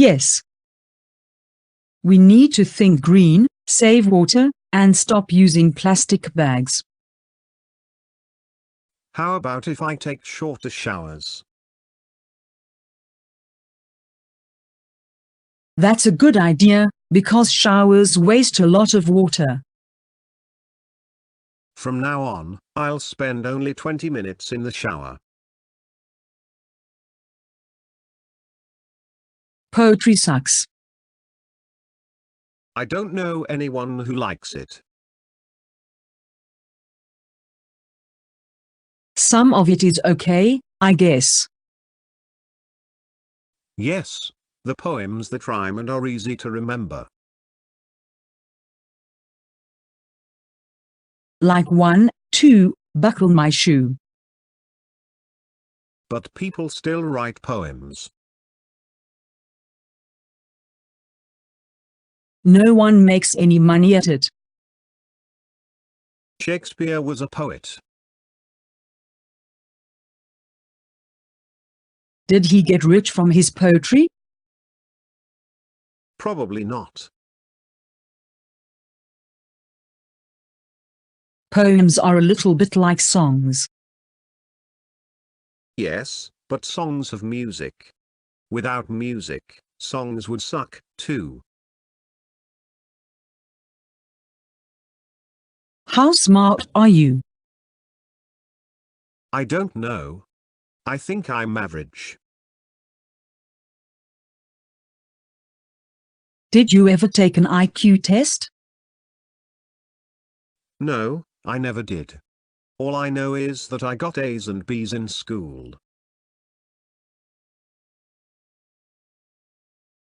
Yes. We need to think green, save water, and stop using plastic bags. How about if I take shorter showers? That's a good idea, because showers waste a lot of water. From now on, I'll spend only 20 minutes in the shower. Poetry sucks. I don't know anyone who likes it. Some of it is okay, I guess. Yes, the poems that rhyme and are easy to remember. Like 1, 2, buckle my shoe. But people still write poems. No one makes any money at it. Shakespeare was a poet. Did he get rich from his poetry? Probably not. Poems are a little bit like songs. Yes, but songs have music. Without music, songs would suck, too. How smart are you? I don't know. I think I'm average. Did you ever take an IQ test? No, I never did. All I know is that I got A's and B's in school.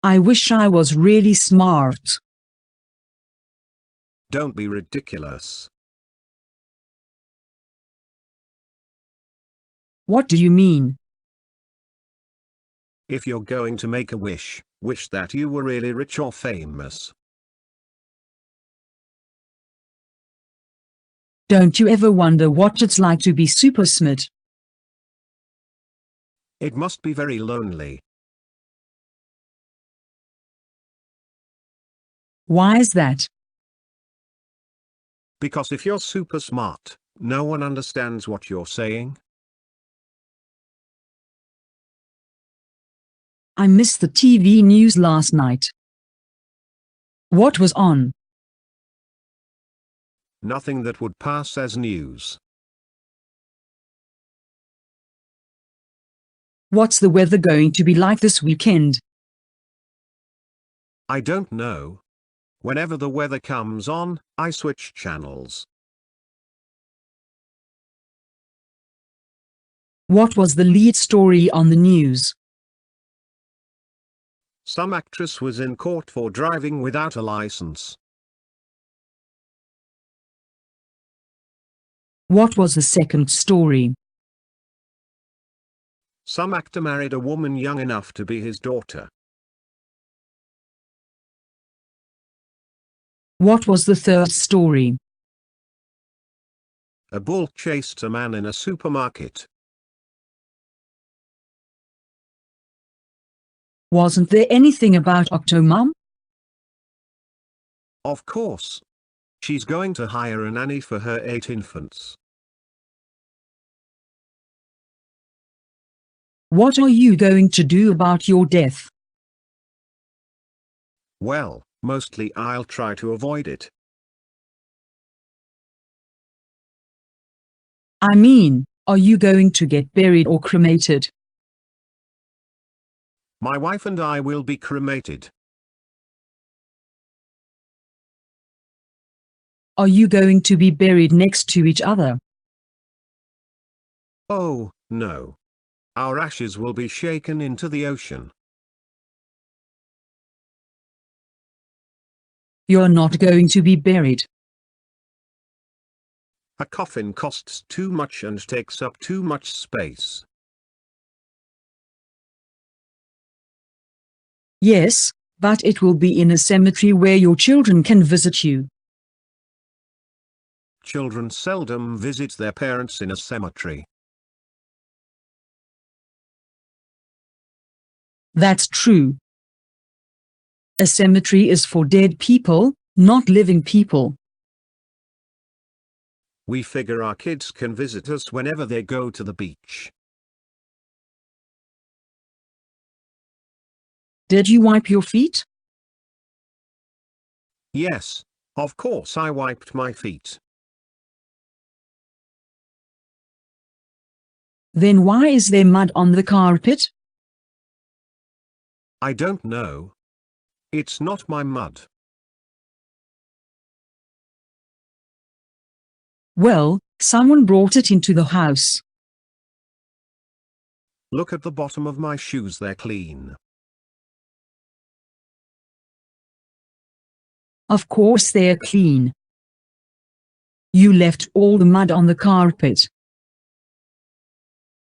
I wish I was really smart. Don't be ridiculous. What do you mean? If you're going to make a wish, wish that you were really rich or famous. Don't you ever wonder what it's like to be super smart? It must be very lonely. Why is that? Because if you're super smart, no one understands what you're saying. I missed the TV news last night. What was on? Nothing that would pass as news. What's the weather going to be like this weekend? I don't know. Whenever the weather comes on, I switch channels. What was the lead story on the news? Some actress was in court for driving without a license. What was the second story? Some actor married a woman young enough to be his daughter. What was the third story? A bull chased a man in a supermarket. Wasn't there anything about Octomom? Of course. She's going to hire a nanny for her 8 infants. What are you going to do about your death? Well, mostly I'll try to avoid it. I mean, are you going to get buried or cremated? My wife and I will be cremated. Are you going to be buried next to each other? Oh, no. Our ashes will be shaken into the ocean. You're not going to be buried. A coffin costs too much and takes up too much space. Yes, but it will be in a cemetery where your children can visit you. Children seldom visit their parents in a cemetery. That's true. A cemetery is for dead people, not living people. We figure our kids can visit us whenever they go to the beach. Did you wipe your feet? Yes, of course I wiped my feet. Then why is there mud on the carpet? I don't know. It's not my mud. Well, someone brought it into the house. Look at the bottom of my shoes, they're clean. Of course they're clean. You left all the mud on the carpet.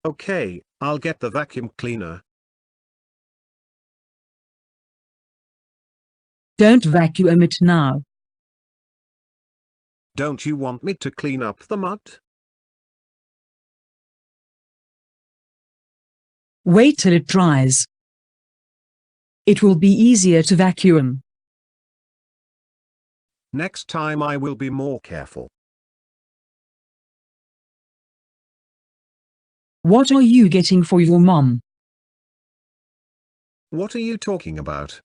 Okay, I'll get the vacuum cleaner. Don't vacuum it now. Don't you want me to clean up the mud? Wait till it dries. It will be easier to vacuum. Next time I will be more careful. What are you getting for your mom? What are you talking about?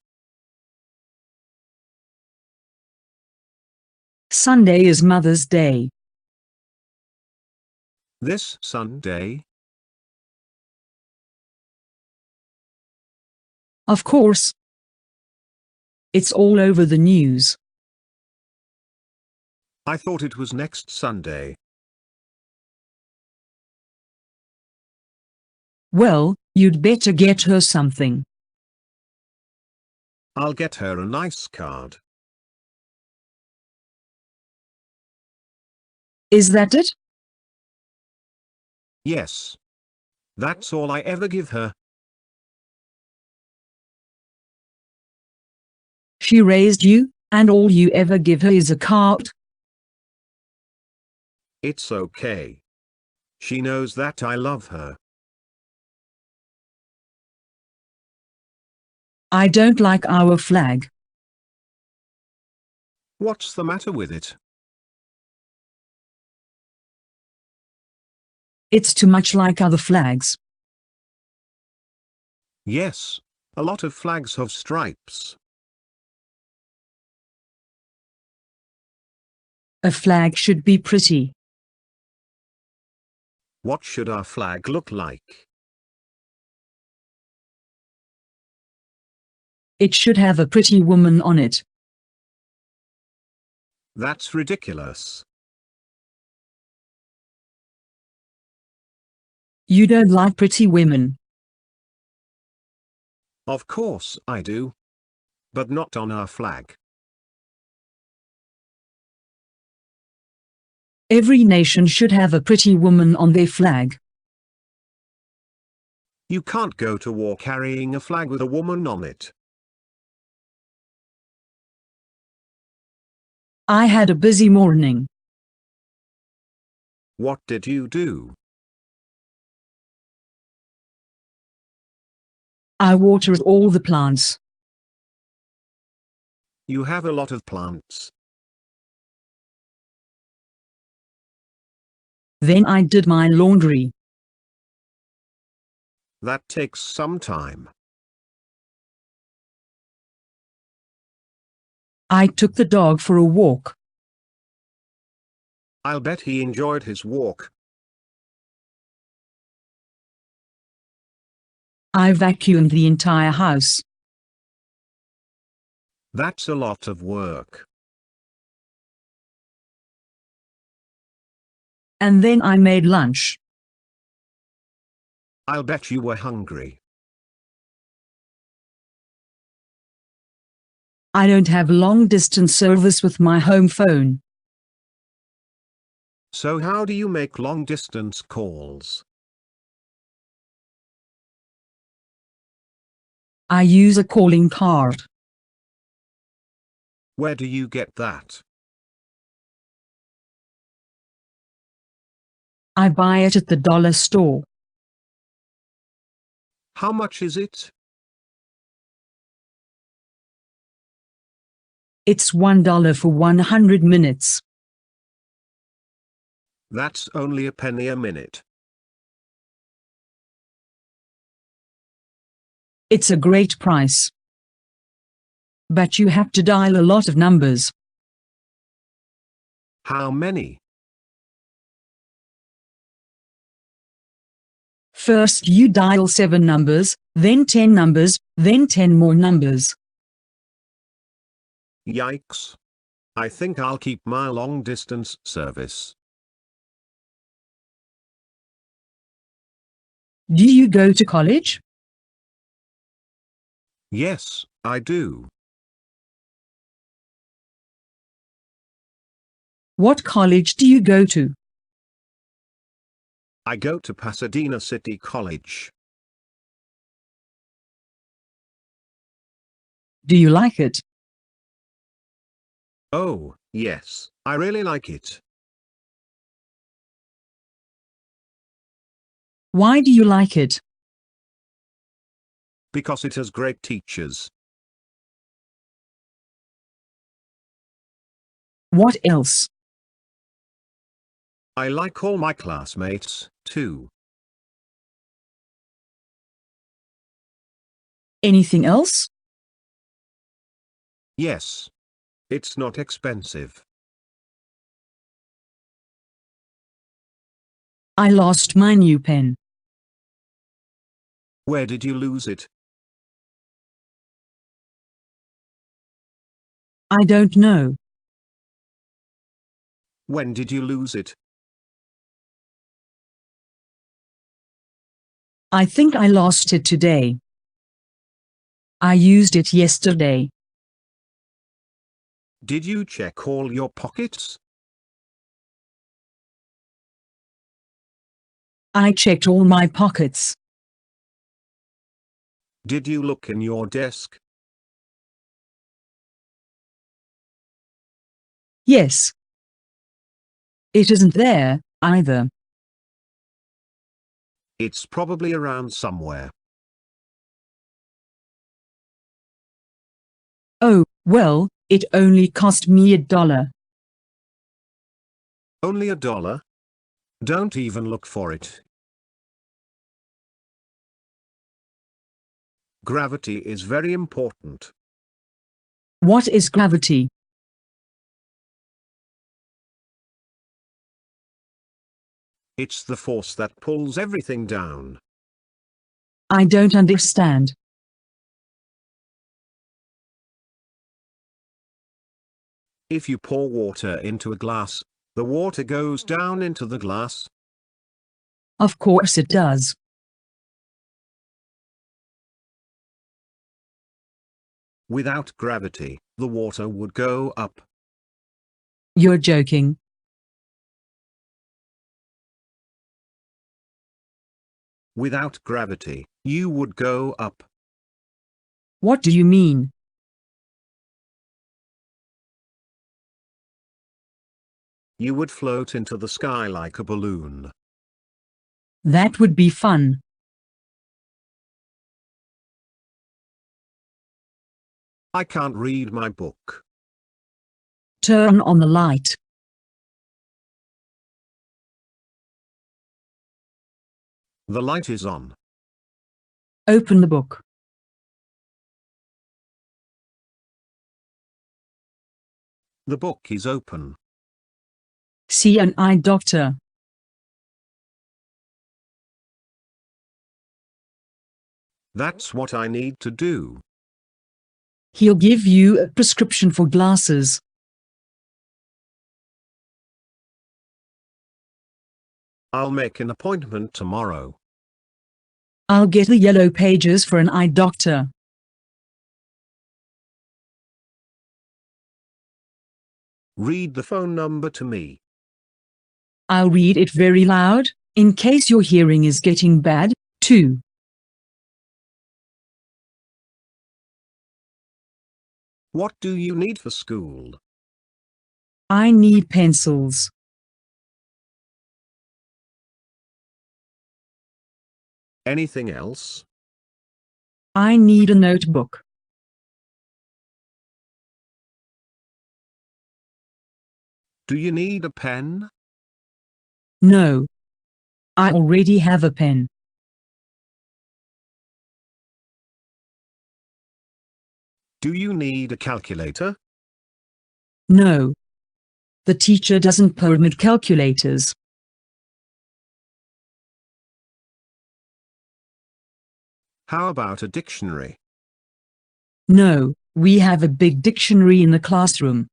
Sunday is Mother's Day. This Sunday? Of course. It's all over the news. I thought it was next Sunday. Well, you'd better get her something. I'll get her a nice card. Is that it? Yes. That's all I ever give her. She raised you, and all you ever give her is a card? It's okay. She knows that I love her. I don't like our flag. What's the matter with it? It's too much like other flags. Yes, a lot of flags have stripes. A flag should be pretty. What should our flag look like? It should have a pretty woman on it. That's ridiculous. You don't like pretty women. Of course I do. But not on our flag. Every nation should have a pretty woman on their flag. You can't go to war carrying a flag with a woman on it. I had a busy morning. What did you do? I watered all the plants. You have a lot of plants. Then I did my laundry. That takes some time. I took the dog for a walk. I'll bet he enjoyed his walk. I vacuumed the entire house. That's a lot of work. And then I made lunch. I'll bet you were hungry. I don't have long-distance service with my home phone. So how do you make long-distance calls? I use a calling card. Where do you get that? I buy it at the dollar store. How much is it? It's $1 for 100 minutes. That's only a penny a minute. It's a great price. But you have to dial a lot of numbers. How many? First you dial 7 numbers, then 10 numbers, then 10 more numbers. Yikes. I think I'll keep my long-distance service. Do you go to college? Yes, I do. What college do you go to? I go to Pasadena City College. Do you like it? Oh, yes, I really like it. Why do you like it? Because it has great teachers. What else? I like all my classmates, too. Anything else? Yes. It's not expensive. I lost my new pen. Where did you lose it? I don't know. When did you lose it? I think I lost it today. I used it yesterday. Did you check all your pockets? I checked all my pockets. Did you look in your desk? Yes. It isn't there, either. It's probably around somewhere. Oh, well, it only cost me $1. Only $1? Don't even look for it. Gravity is very important. What is gravity? It's the force that pulls everything down. I don't understand. If you pour water into a glass, the water goes down into the glass. Of course it does. Without gravity, the water would go up. You're joking. Without gravity, you would go up. What do you mean? You would float into the sky like a balloon. That would be fun. I can't read my book. Turn on the light. The light is on. Open the book. The book is open. See an eye doctor. That's what I need to do. He'll give you a prescription for glasses. I'll make an appointment tomorrow. I'll get the yellow pages for an eye doctor. Read the phone number to me. I'll read it very loud, in case your hearing is getting bad, too. What do you need for school? I need pencils. Anything else? I need a notebook. Do you need a pen? No. I already have a pen. Do you need a calculator? No. The teacher doesn't permit calculators. How about a dictionary? No, we have a big dictionary in the classroom.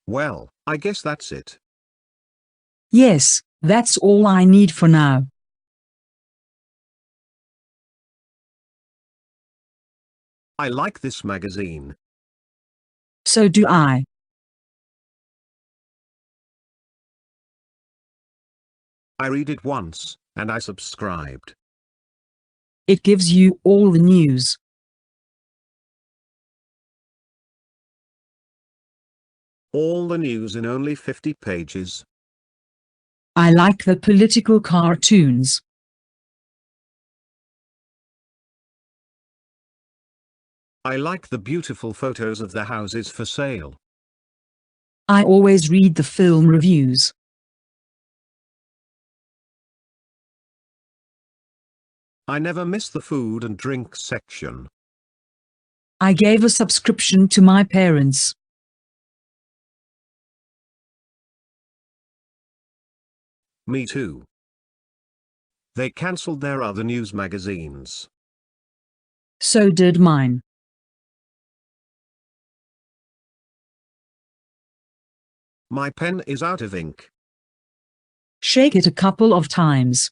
Well, I guess that's it. Yes, that's all I need for now. I like this magazine. So do I. I read it once, and I subscribed. It gives you all the news. All the news in only 50 pages. I like the political cartoons. I like the beautiful photos of the houses for sale. I always read the film reviews. I never miss the food and drink section. I gave a subscription to my parents. Me too. They cancelled their other news magazines. So did mine. My pen is out of ink. Shake it a couple of times.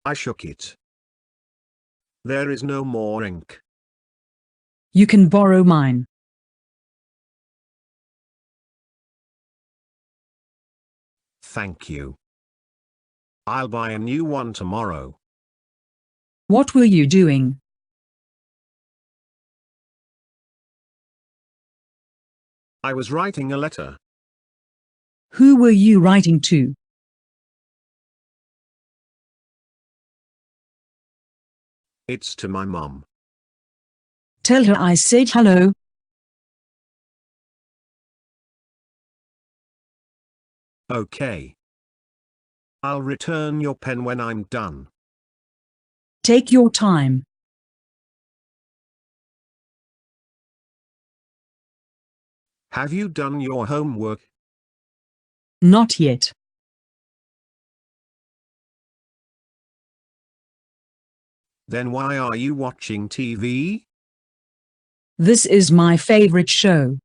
I shook it. There is no more ink. You can borrow mine. Thank you. I'll buy a new one tomorrow. What were you doing? I was writing a letter. Who were you writing to? It's to my mum. Tell her I said hello. Okay. I'll return your pen when I'm done. Take your time. Have you done your homework? Not yet. Then why are you watching TV? This is my favorite show.